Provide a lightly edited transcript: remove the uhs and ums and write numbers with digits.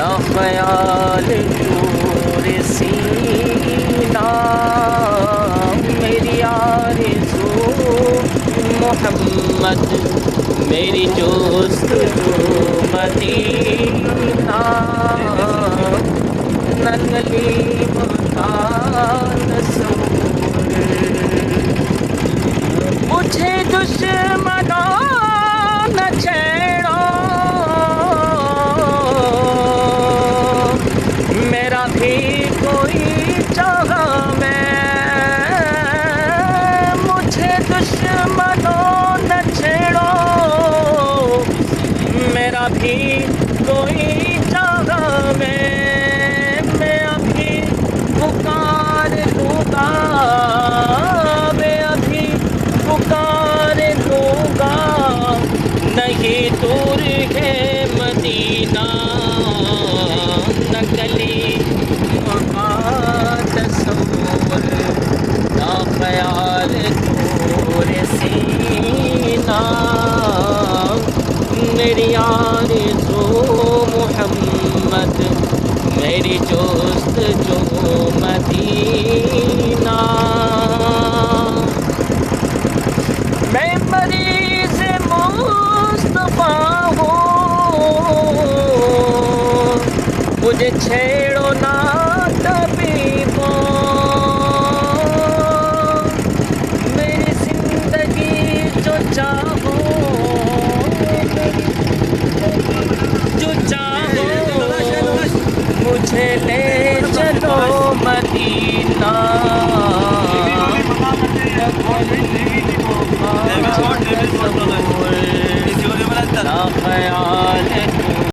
نا خیال طور سینہ میری آرزو محمد میری جستجو مدینہ نہ کلیم کا تصور مجھے دشمنوں نہ چھیڑو میرا بھی کوئی جگہ میں مجھے دشمنوں نہ چھیڑو میرا بھی کوئی جگہ میں ابھی پکار لوں گا میں ابھی پکار لوں گا نہیں دور ہے مدینہ نہ گلی کا تصور نہ خیال طور سینہ میری آرزو محمد میری جستجو مدینہ میں مریض مصطفیٰ ہوں مجھے چھیڑو نہ طبیبوں میری زندگی جو چاہو مجھے لے چلو مدینہ نا خیال